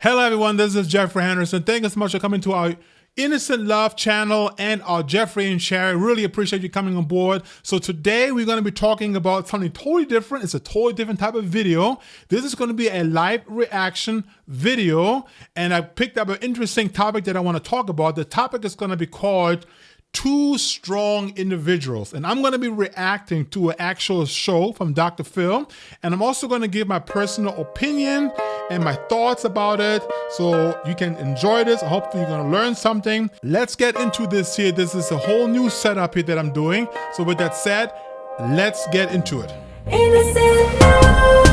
Hello everyone, this is Geoffrey Henderson. Thank you so much for coming to our Innocent Love channel and our Geoffrey and Sherry. Really appreciate you coming on board. So today we're going to be talking about something totally different. It's a totally different type of video. This is going to be a live reaction video, and I picked up an interesting topic that I want to talk about. The topic is going to be called Two Strong Individuals, and I'm going to be reacting to an actual show from Dr. Phil, and I'm also going to give my personal opinion and my thoughts about it, so you can enjoy this. Hopefully you're going to learn something. Let's get into this here. This is a whole new setup here that I'm doing. So with that said, let's get into it. Innocent love.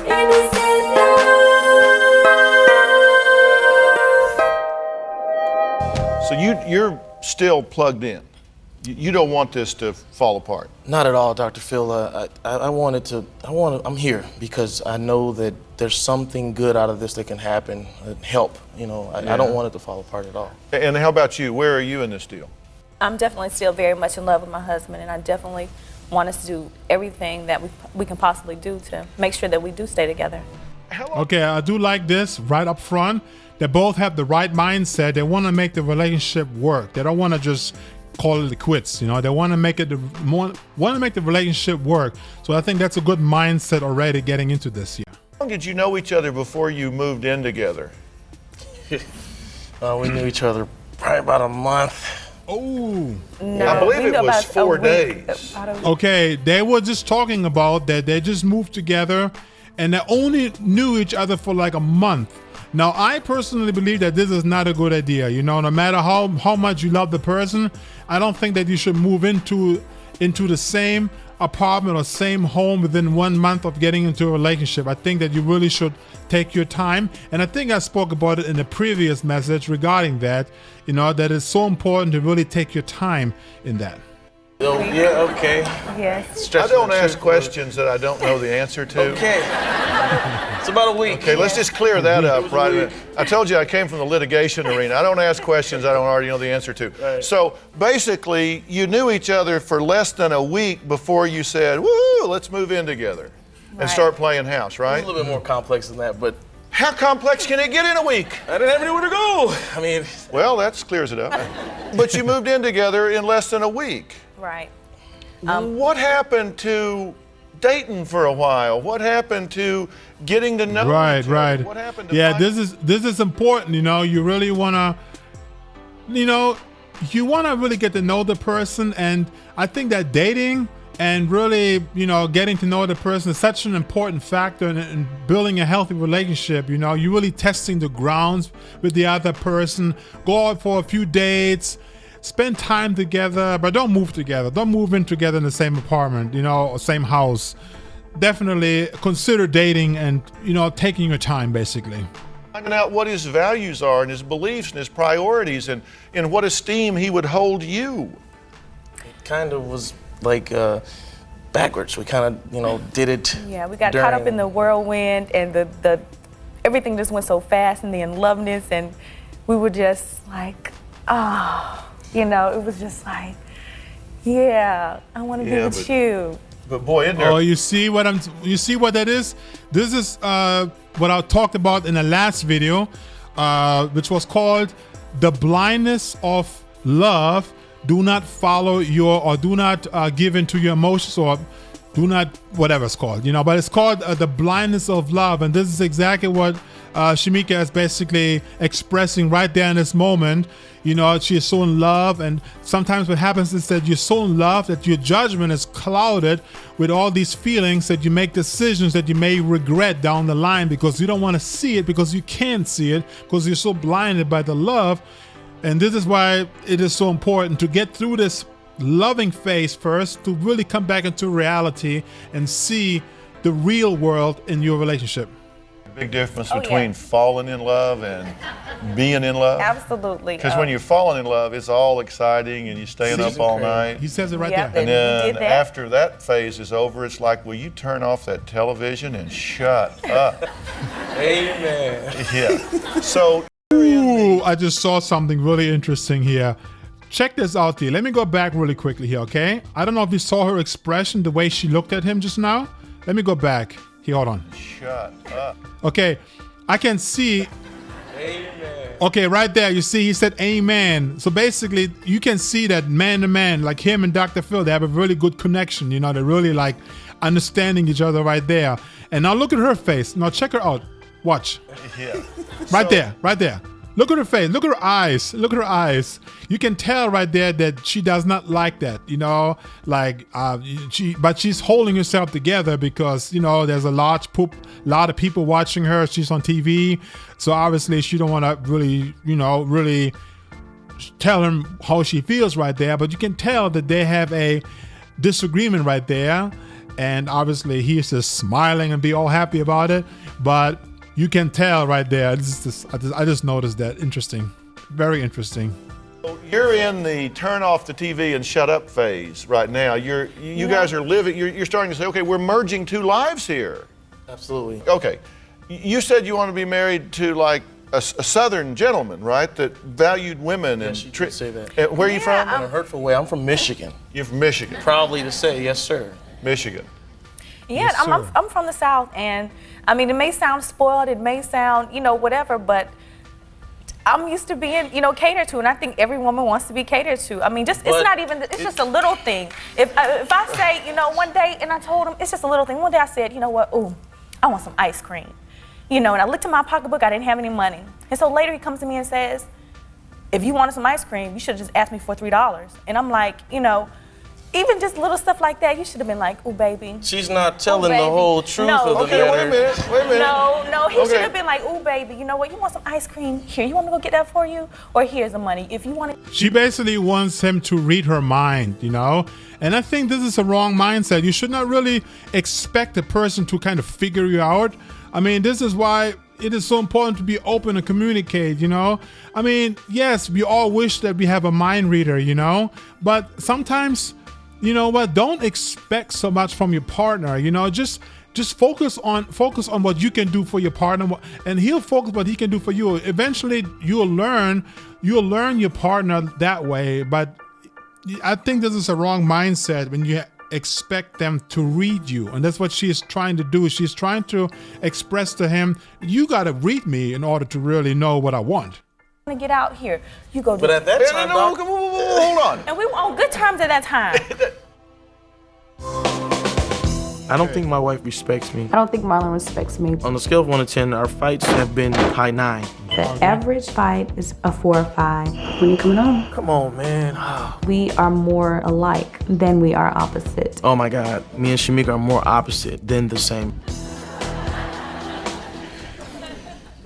Innocent love. So you're still plugged in. You don't want this to fall apart. Not at all, Dr. Phil. I'm here because I know that there's something good out of this that can happen, help. You know, I don't want it to fall apart at all. And how about you? Where are you in this deal? I'm definitely still very much in love with my husband, and I definitely want us to do everything that we can possibly do to make sure that we do stay together. Okay, I do like this right up front. They both have the right mindset. They want to make the relationship work. They don't want to just call it quits. You know, they want to make it make the relationship work. So I think that's a good mindset already getting into this year. How long did you know each other before you moved in together? We knew each other probably about a month. Oh, No, I believe we it know was about a 4 week. days. About a week. okay. They were just talking about that they just moved together and they only knew each other for like a month. Now, I personally believe that this is not a good idea. You know, no matter how much you love the person, I don't think that you should move into the same apartment or same home within 1 month of getting into a relationship. I think that you really should take your time. And I think I spoke about it in the previous message regarding that, you know, that it's so important to really take your time in that. Oh, yeah, okay. Yes. I don't ask questions that I don't know the answer to. Okay. It's about a week. Okay, let's just clear that up right away. I told you I came from the litigation arena. I don't ask questions I don't already know the answer to. Right. So basically, you knew each other for less than a week before you said, woo, let's move in together and Right. start playing house, right? It's a little bit more complex than that, but How complex can it get in a week? I didn't have anywhere to go. I mean, Well, that clears it up. But you moved in together in less than a week. Right. What happened to dating for a while? What happened to getting to know Right, each other? right. What happened to Yeah, finding- this is important. You know, you really wanna, you know, you wanna really get to know the person, and I think that dating and really, you know, getting to know the person is such an important factor in building a healthy relationship. You know, you're really testing the grounds with the other person. Go out for a few dates. Spend time together, but don't move together. Don't move in together in the same apartment, you know, or same house. Definitely consider dating and, you know, taking your time, basically. Finding out what his values are and his beliefs and his priorities and in what esteem he would hold you. it kind of was like backwards. We kind of, you know, did it. Yeah, we got caught up in the whirlwind, and the everything just went so fast, and the unloveness, and we were just like, you know, it was just like, yeah, I want to be Yeah, with but- you. But boy, isn't there? Oh, you see what that is? This is what I talked about in the last video, which was called "The Blindness of Love." Do not follow do not give in to your emotions, or do not, whatever it's called, you know, but it's called The Blindness of Love. And this is exactly what Shamika is basically expressing right there in this moment. You know, she is so in love, and sometimes what happens is that you're so in love that your judgment is clouded with all these feelings that you make decisions that you may regret down the line because you don't want to see it, because you can't see it, because you're so blinded by the love. And this is why it is so important to get through this loving phase first, to really come back into reality and see the real world in your relationship. Big difference Oh, between yeah. falling in love and being in love. Absolutely. Because when you're falling in love, it's all exciting and you're staying up all night. He says it right Yep. there. And We then did that. after that phase is over, it's like, will you turn off that television and shut up? Amen. Yeah. So Ooh, I just saw something really interesting here. Check this out here. Let me go back really quickly here, okay? I don't know if you saw her expression, the way she looked at him just now. Let me go back. Here, hold on. Shut up. Okay, I can see. Amen. Okay, right there, you see, he said amen. So basically, you can see that man to man, like him and Dr. Phil, they have a really good connection. You know, they're really like understanding each other right there. And now look at her face. Now check her out. Watch. Yeah. Right there, right there. Look at her face. Look at her eyes. Look at her eyes. You can tell right there that she does not like that, you know, like but she's holding herself together because, you know, there's a lot of people watching her. She's on TV. So obviously she don't want to really, you know, really tell him how she feels right there. But you can tell that they have a disagreement right there. And obviously he's just smiling and be all happy about it. But you can tell right there. I just noticed that. Interesting. Very interesting. You're in the turn off the TV and shut up phase right now. You guys are living, you're starting to say, okay, we're merging two lives here. Absolutely. Okay. You said you want to be married to like a Southern gentleman, right? That valued women and Yes, you did say that. Where are you from? In a hurtful way, I'm from Michigan. You're from Michigan. Proudly to say, yes, sir. Michigan. Yeah, Yes, sir. I'm from the South, and I mean, it may sound spoiled, it may sound, you know, whatever, but I'm used to being, you know, catered to, and I think every woman wants to be catered to. I mean, it's not even, it's just a little thing. If I say, you know, one day, and I told him, it's just a little thing. One day I said, you know what, ooh, I want some ice cream. You know, and I looked in my pocketbook, I didn't have any money. And so later he comes to me and says, if you wanted some ice cream, you should have just asked me for $3. And I'm like, you know, even just little stuff like that, you should have been like, "Ooh, baby." She's not telling the baby. whole truth No. of the Okay, matter. wait a minute. No, he Okay. should have been like, "Ooh, baby, you know what? You want some ice cream? Here, you want me to go get that for you? Or here's the money. If you want it." She basically wants him to read her mind, you know? And I think this is a wrong mindset. You should not really expect a person to kind of figure you out. I mean, this is why it is so important to be open and communicate, you know? I mean, yes, we all wish that we have a mind reader, you know? But sometimes, you know what? Don't expect so much from your partner. You know, just focus on what you can do for your partner, and he'll focus what he can do for you. Eventually, you'll learn your partner that way. But I think this is a wrong mindset when you expect them to read you, and that's what she is trying to do. She's trying to express to him, "You got to read me in order to really know what I want." To get out here, you go do But at that time, No, Doc, hold on. and we were on good terms at that time. I don't think my wife respects me. I don't think Marlon respects me. On a scale of 1 to 10, our fights have been high 9. The average fight is a 4 or 5. When you coming home? Come on, man. We are more alike than we are opposite. Oh my God, me and Shamika are more opposite than the same.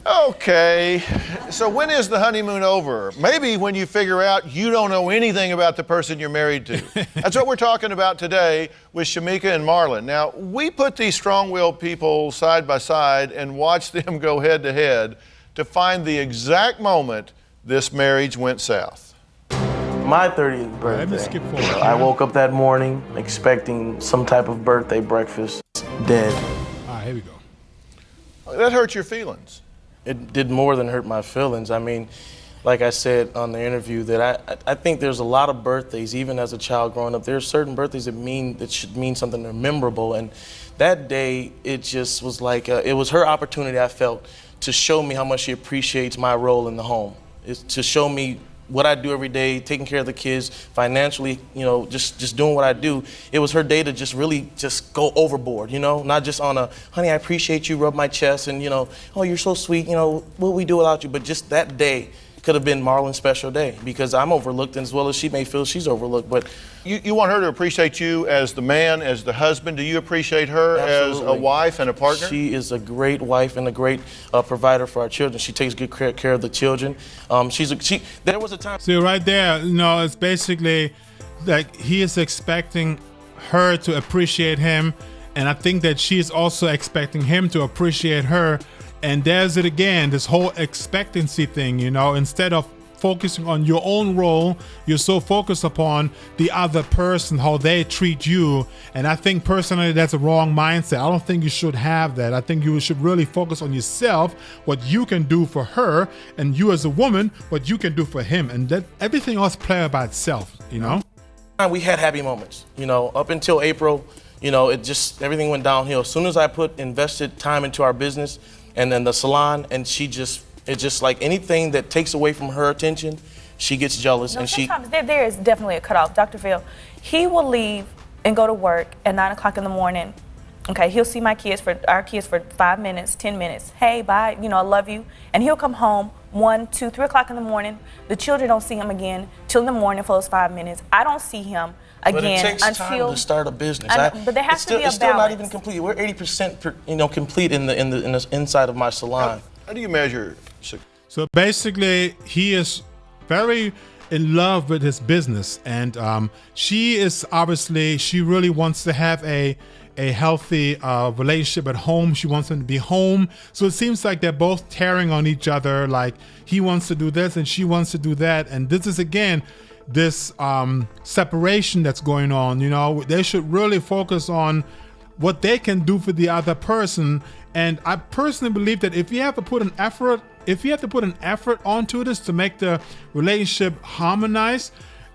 Okay, so when is the honeymoon over? Maybe when you figure out you don't know anything about the person you're married to. That's what we're talking about today with Shamika and Marlon. Now, we put these strong-willed people side by side and watched them go head to head to find the exact moment this marriage went south. My 30th birthday. Let me skip forward. I woke up that morning expecting some type of birthday breakfast. Dead. All right, here we go. That hurt your feelings. It did more than hurt my feelings. I mean, like I said on the interview, that I think there's a lot of birthdays, even as a child growing up, there are certain birthdays that should mean something they're memorable. And that day, it just was like, it was her opportunity, I felt, to show me how much she appreciates my role in the home. It's to show me what I do every day, taking care of the kids, financially, you know, just doing what I do. It was her day to just really just go overboard, you know, not just on a, honey, I appreciate you, rub my chest, and, you know, oh, you're so sweet, you know, what would we do without you? But just that day could have been Marlon's special day, because I'm overlooked as well as she may feel she's overlooked. But You want her to appreciate you as the man, as the husband. Do you appreciate her as a wife and a partner? She is a great wife and a great provider for our children. She takes good care of the children. There was a time. So right there, you know, it's basically like he is expecting her to appreciate him, and I think that she is also expecting him to appreciate her. And there's it again, this whole expectancy thing, you know, instead of focusing on your own role, you're so focused upon the other person, how they treat you. And I think personally, that's a wrong mindset. I don't think you should have that. I think you should really focus on yourself, what you can do for her, and you as a woman, what you can do for him. And that everything else play by itself, you know? We had happy moments, you know, up until April. you know, everything went downhill. As soon as I invested time into our business and then the salon, and it's just like anything that takes away from her attention, she gets jealous. No, and sometimes there is definitely a cutoff. Dr. Phil, he will leave and go to work at 9 o'clock in the morning. Okay, he'll see our kids for 5 minutes, 10 minutes. Hey, bye, you know, I love you. And he'll come home 1, 2, 3 o'clock in the morning. The children don't see him again till in the morning for those 5 minutes. I don't see him again but it takes until time to start a business. But there has to be a it's still not balance. even complete. We're 80% complete in the inside of my salon. How do you measure success? So basically, he is very in love with his business, and she really wants to have a healthy relationship at home. She wants him to be home. So it seems like they're both tearing on each other. Like he wants to do this and she wants to do that. And this is again, this separation that's going on. You know, they should really focus on what they can do for the other person. And I personally believe that if you have to put an effort onto this to make the relationship harmonize,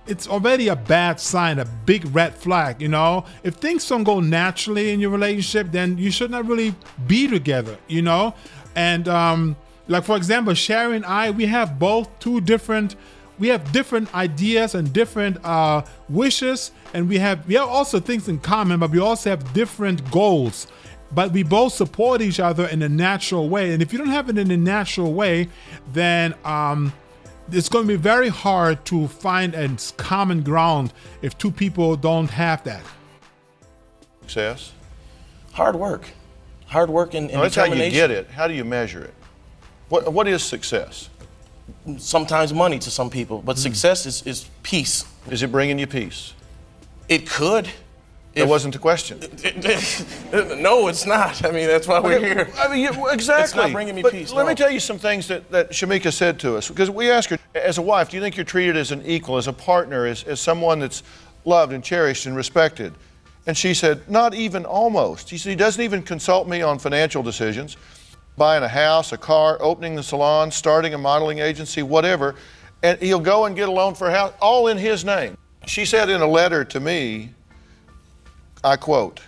it's already a bad sign, a big red flag. You know, if things don't go naturally in your relationship, then you should not really be together, you know. And like for example, Sherry and I, we have different ideas and different wishes, and we have also things in common, but we also have different goals. But we both support each other in a natural way. And if you don't have it in a natural way, then it's going to be very hard to find a common ground if two people don't have that. Success? Hard work and No, that's how determination. you get it. How do you measure it? What is success? Sometimes money to some people, but success is peace. Is it bringing you peace? It could. That wasn't the question. No, it's not. I mean, that's why we're here. I mean, exactly. It's not bringing me But peace. Let no. me tell you some things that Shamika said to us, because we asked her, as a wife, do you think you're treated as an equal, as a partner, as someone that's loved and cherished and respected? And she said, not even almost. She said, he doesn't even consult me on financial decisions, buying a house, a car, opening the salon, starting a modeling agency, whatever, and he'll go and get a loan for a house, all in his name. She said in a letter to me, I quote,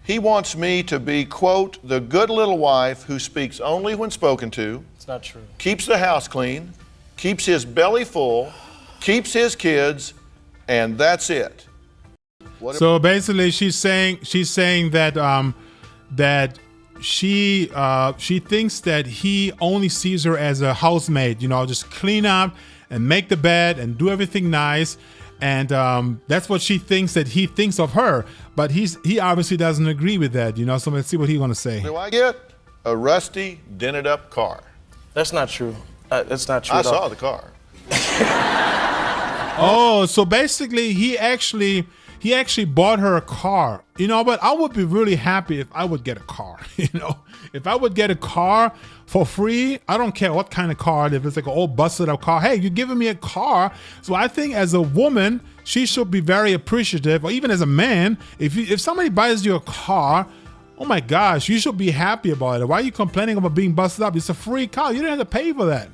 he wants me to be, quote, the good little wife who speaks only when spoken to. It's not true. Keeps the house clean, keeps his belly full, keeps his kids, and that's it. So basically, she's saying that that she thinks that he only sees her as a housemaid. You know, just clean up and make the bed and do everything nice. And that's what she thinks that he thinks of her, but he obviously doesn't agree with that, you know. So let's see what he's going to say. Do I get a rusty, dented up car? That's not true. That's not true. I at all. saw the car. Oh, so basically he actually bought her a car, you know. But I would be really happy if I would get a car, you know. If I would get a car for free, I don't care what kind of car. If it's like an old busted up car, hey, you're giving me a car. So I think as a woman, she should be very appreciative, or even as a man, if somebody buys you a car, oh my gosh, you should be happy about it. Why are you complaining about being busted up? It's a free car. You don't have to pay for that.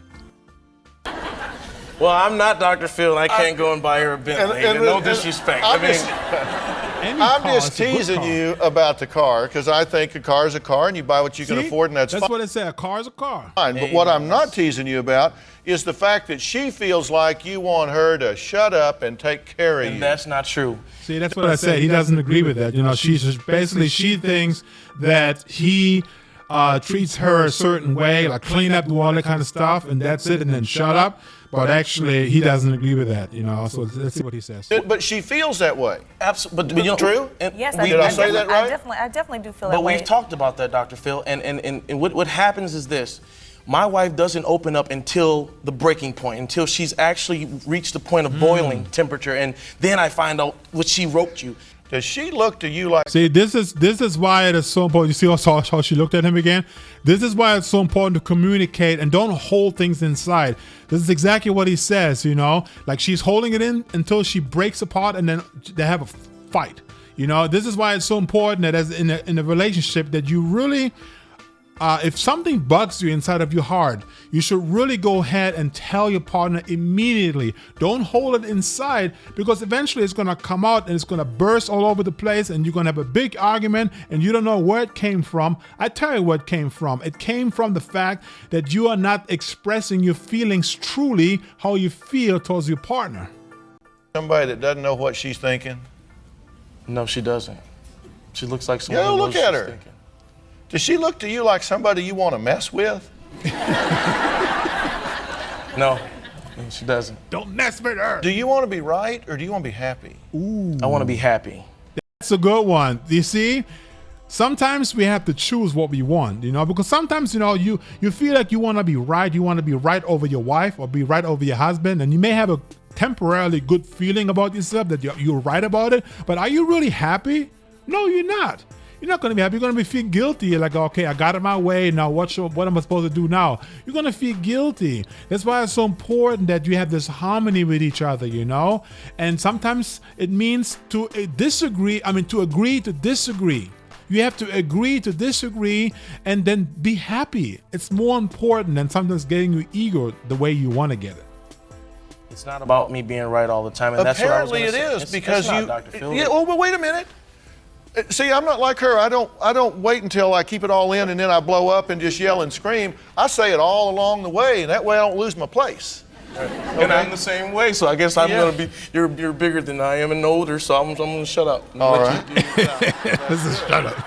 Well, I'm not Dr. Phil, and I can't go and buy her a Bentley. No disrespect. I'm just teasing you about the car, because I think a car is a car and you buy what you can afford, and that's fine. what it said. A car is a car. But what I'm not teasing you about is the fact that she feels like you want her to shut up and take care of you. And that's not true. See, that's what I said. He doesn't agree with that. You know, she thinks that he treats her a certain way, like clean up, do all that kind of stuff, and that's it, and then shut up. But actually, he doesn't agree with that, you know. So let's see what he says. But she feels that way. Absolutely. But you know, true? Yes, Did I say that right? I definitely do feel But that way. we've talked about that, Dr. Phil, and what happens is this. My wife doesn't open up until the breaking point, until she's actually reached the point of boiling temperature, and then I find out what she wrote you. Does she look to you like... See, this is why it is so important. You see how she looked at him again? This is why it's so important to communicate and don't hold things inside. This is exactly what he says, you know? Like she's holding it in until she breaks apart and then they have a fight. You know, this is why it's so important that as in a relationship that you really if something bugs you inside of your heart, you should really go ahead and tell your partner immediately. Don't hold it inside, because eventually it's going to come out and it's going to burst all over the place, and you're going to have a big argument and you don't know where it came from. I tell you what it came from. It came from the fact that you are not expressing your feelings truly, how you feel towards your partner. Somebody that doesn't know what she's thinking? No, she doesn't. She looks like someone Yeah, who knows look at she's her. thinking. Does she look to you like somebody you want to mess with? No, she doesn't. Don't mess with her. Do you want to be right or do you want to be happy? I want to be happy. That's a good one. You see, sometimes we have to choose what we want, because sometimes, you feel like you want to be right. You want to be right over your wife or be right over your husband, and you may have a temporarily good feeling about yourself that you're right about it, but are you really happy? No, you're not. You're not going to be happy. You're going to feel guilty. You're like, okay, I got it my way. Now what am I supposed to do now? You're going to feel guilty. That's why it's so important that you have this harmony with each other, And sometimes it means to agree to disagree. You have to agree to disagree and then be happy. It's more important than sometimes getting your ego the way you want to get it. It's not about me being right all the time, and Apparently that's what I was it is, say. because it's you. not, Dr. Phil. Yeah, oh, but wait a minute. See, I'm not like her. I don't wait until I keep it all in and then I blow up and just yell and scream. I say it all along the way, and that way I don't lose my place. And I'm the same way, so I guess I'm going to be. You're bigger than I am and older, so I'm going to shut up. All right. This is shut up.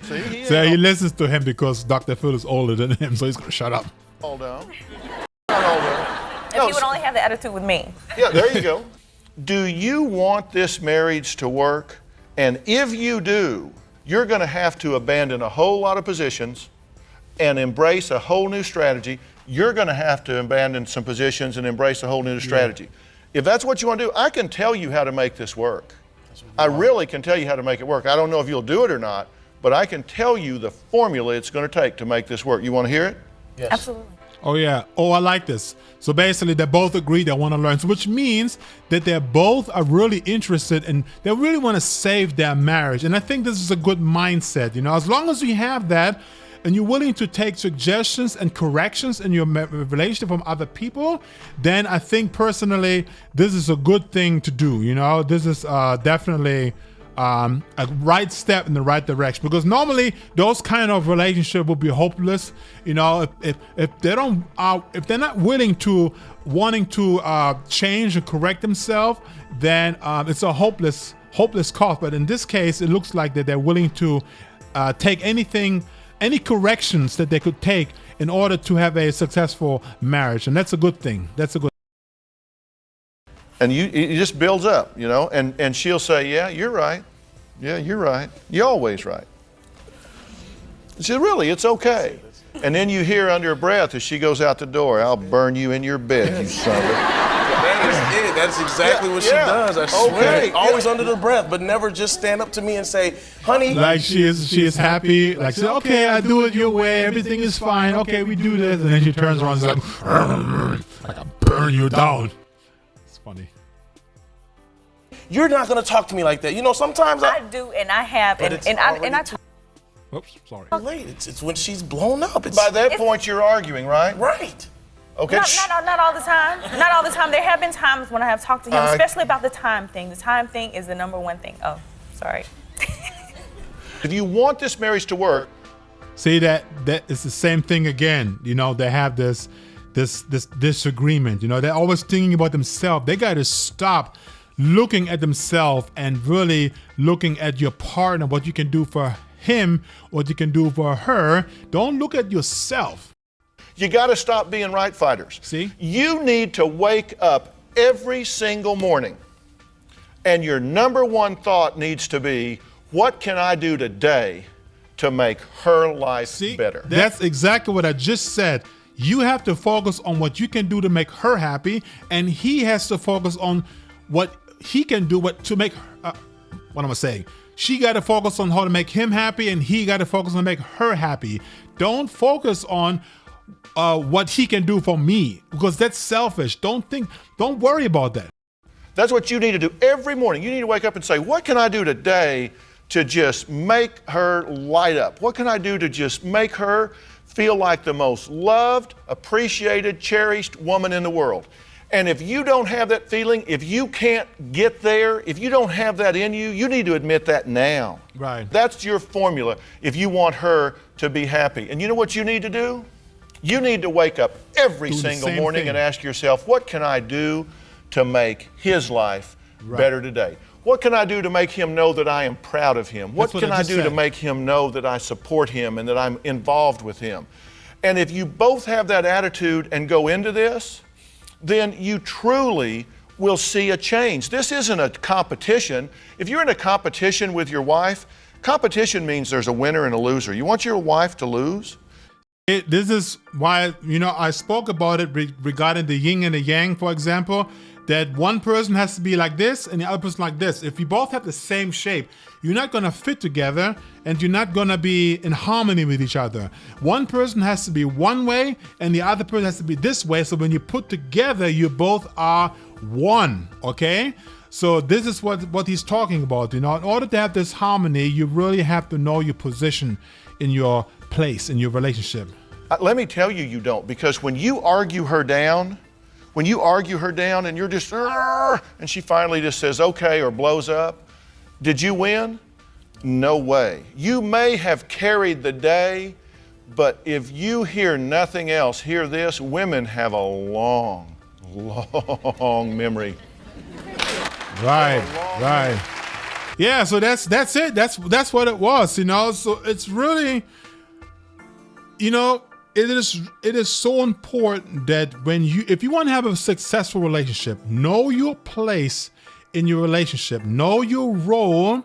See, So he listens to him because Dr. Phil is older than him, so he's going to shut up. all down. Not all down. If you would only have the attitude with me. Yeah, there you go. Do you want this marriage to work? And if you do, you're going to have to abandon a whole lot of positions and embrace a whole new strategy. You're going to have to abandon some positions and embrace a whole new strategy. If that's what you want to do, I can tell you how to make this work. I really can tell you how to make it work. I don't know if you'll do it or not, but I can tell you the formula it's going to take to make this work. You want to hear it? Yes. Absolutely. Oh, yeah. Oh, I like this. So basically, they both agree they want to learn, so which means that they both are really interested and they really want to save their marriage. And I think this is a good mindset. As long as you have that and you're willing to take suggestions and corrections in your relationship from other people, then I think personally, this is a good thing to do. This is definitely a right step in the right direction, because normally those kind of relationship will be hopeless. If they're not willing to wanting to change and correct themselves, then it's a hopeless cause. But in this case, it looks like that they're willing to take any corrections that they could take in order to have a successful marriage, and that's a good thing. And it just builds up, and she'll say, yeah, you're right. Yeah, you're right. You're always right. She said, really, it's okay. And then you hear under her breath as she goes out the door, I'll burn you in your bed, you son of a... That is it. That's exactly what she does. I swear. Okay. Always under the breath, but never just stand up to me and say, honey. Like she is happy. Like, she said, okay, I do it your way. Everything is fine. Okay, we do this. And then she turns around and is like I burn you down. It's funny. You're not going to talk to me like that. Sometimes I do, and I have, But and, it's and I already talk. Oops, sorry. late. It's when she's blown up. By that point, you're arguing, right? Right. Okay. Not all the time. Not all the time. There have been times when I have talked to him, especially about the time thing. The time thing is the number one thing. Oh, sorry. If you want this marriage to work, See, that is the same thing again. They have this disagreement. They're always thinking about themselves. They got to stop looking at themselves and really looking at your partner, what you can do for him, what you can do for her. Don't look at yourself. you got to stop being right fighters. See? You need to wake up every single morning, and your number one thought needs to be, what can I do today to make her life better? That's exactly what I just said. You have to focus on what you can do to make her happy, and he has to focus on what he can do to make her, what am I saying? She got to focus on how to make him happy, and he got to focus on make her happy. Don't focus on what he can do for me, because that's selfish. Don't worry about that. That's what you need to do every morning. You need to wake up and say, what can I do today to just make her light up? What can I do to just make her feel like the most loved, appreciated, cherished woman in the world? And if you don't have that feeling, if you can't get there, if you don't have that in you, you need to admit that now. Right. That's your formula if you want her to be happy. And you know what you need to do? You need to wake up every Do the single same morning thing. and ask yourself, what can I do to make his life better today? What can I do to make him know that I am proud of him? What what can I I just do to said. make him know that I support him and that I'm involved with him? And if you both have that attitude and go into this, then you truly will see a change. This isn't a competition. If you're in a competition with your wife, competition means there's a winner and a loser. You want your wife to lose? This is why, I spoke about it regarding the yin and the yang, for example, that one person has to be like this and the other person like this. If you both have the same shape, you're not going to fit together and you're not going to be in harmony with each other. One person has to be one way and the other person has to be this way. So when you put together, you both are one, okay? So this is what he's talking about. In order to have this harmony, you really have to know your position in your place, in your relationship. Let me tell you, you don't, because when you argue her down and you're just, and she finally just says, okay, or blows up, did you win? No way. You may have carried the day, but if you hear nothing else, hear this, women have a long, long memory. Right. Yeah, so that's it. That's what it was, So it's really, it is so important that if you want to have a successful relationship, know your place in your relationship, know your role,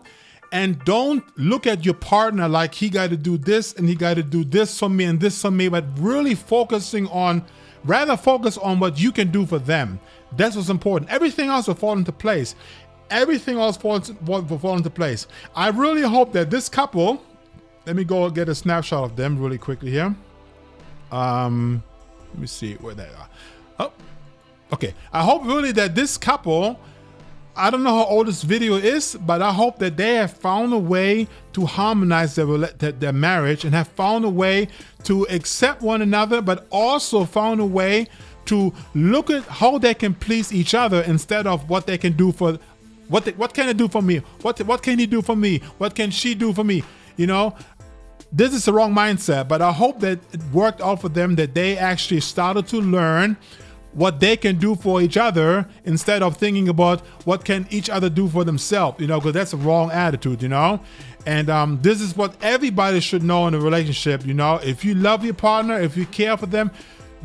and don't look at your partner like he got to do this and he got to do this for me and this for me, but really focus on what you can do for them. That's what's important. Everything else will fall into place. Will fall into place. I really hope that this couple, let me go get a snapshot of them really quickly here. Let me see where they are. Oh, okay. I hope really that this couple, I don't know how old this video is, but I hope that they have found a way to harmonize their marriage and have found a way to accept one another, but also found a way to look at how they can please each other instead of what they can do for what can it do for me? What can he do for me? What can she do for me? This is the wrong mindset, but I hope that it worked out for them, that they actually started to learn what they can do for each other instead of thinking about what can each other do for themselves, because that's a wrong attitude, And this is what everybody should know in a relationship, If you love your partner, if you care for them,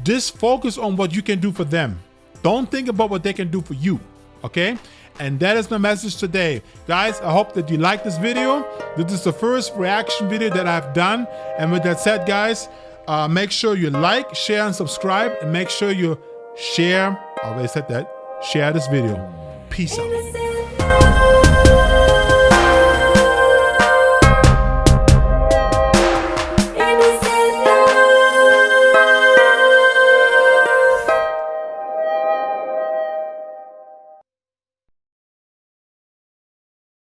just focus on what you can do for them. Don't think about what they can do for you, okay? And that is my message today. Guys, I hope that you like this video. This is the first reaction video that I've done. And with that said, guys, make sure you like, share, and subscribe. And make sure you share, I already said that, share this video. Peace out. Innocent love.